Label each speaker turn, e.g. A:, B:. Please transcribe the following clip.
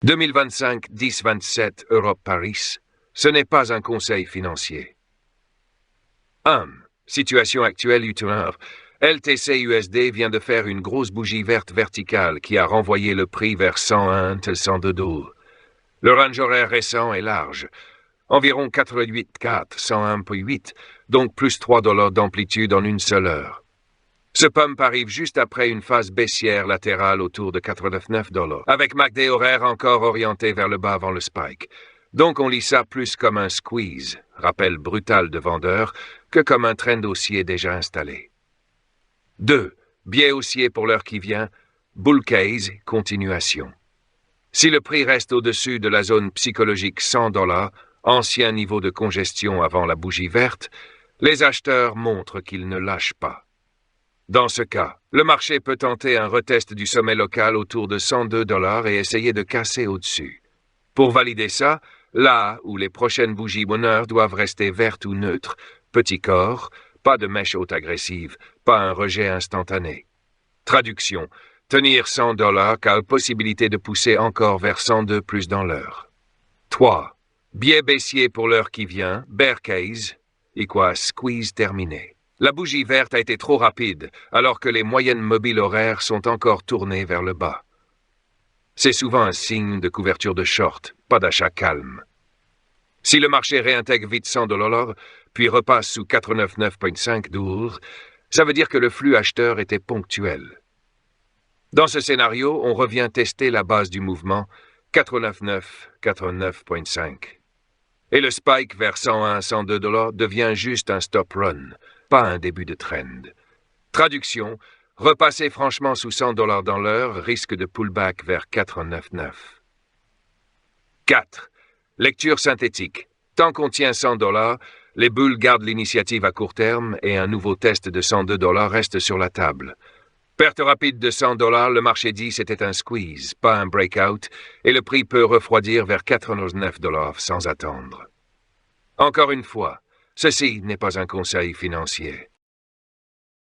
A: 2025 10-27 Europe-Paris, ce n'est pas un conseil financier. 1. Situation actuelle U-turn. LTC-USD vient de faire une grosse bougie verte verticale qui a renvoyé le prix vers 101-102 $. Le range horaire récent est large, environ 88,4, 101,8, donc plus 3 $ d'amplitude en une seule heure. Ce pump arrive juste après une phase baissière latérale autour de 89 $, avec MACD horaire encore orienté vers le bas avant le spike. Donc on lit ça plus comme un squeeze, rappel brutal de vendeur, que comme un trend haussier déjà installé. 2. Biais haussier pour l'heure qui vient, bull case, continuation. Si le prix reste au-dessus de la zone psychologique 100 $, ancien niveau de congestion avant la bougie verte, les acheteurs montrent qu'ils ne lâchent pas. Dans ce cas, le marché peut tenter un retest du sommet local autour de 102 $ et essayer de casser au-dessus. Pour valider ça, là où les prochaines bougies bonheur doivent rester vertes ou neutres, petit corps, pas de mèche haute agressive, pas un rejet instantané. Traduction, tenir 100 $, car possibilité de pousser encore vers 102 plus dans l'heure. 3. Biais baissier pour l'heure qui vient, bear case, et quoi, squeeze terminé. La bougie verte a été trop rapide, alors que les moyennes mobiles horaires sont encore tournées vers le bas. C'est souvent un signe de couverture de short, pas d'achat calme. Si le marché réintègre vite 100 $, puis repasse sous 89,5 $, ça veut dire que le flux acheteur était ponctuel. Dans ce scénario, on revient tester la base du mouvement, 89, 89,5. Et le spike vers 101, 102 $ devient juste un stop run, pas un début de trend. Traduction, repasser franchement sous 100 $ dans l'heure risque de pullback vers 89,9. 4. Lecture synthétique. Tant qu'on tient 100 $, les bulles gardent l'initiative à court terme et un nouveau test de 102 $ reste sur la table. Perte rapide de 100 $, le marché dit c'était un squeeze, pas un breakout, et le prix peut refroidir vers 89 $ sans attendre. Encore une fois, ceci n'est pas un conseil financier.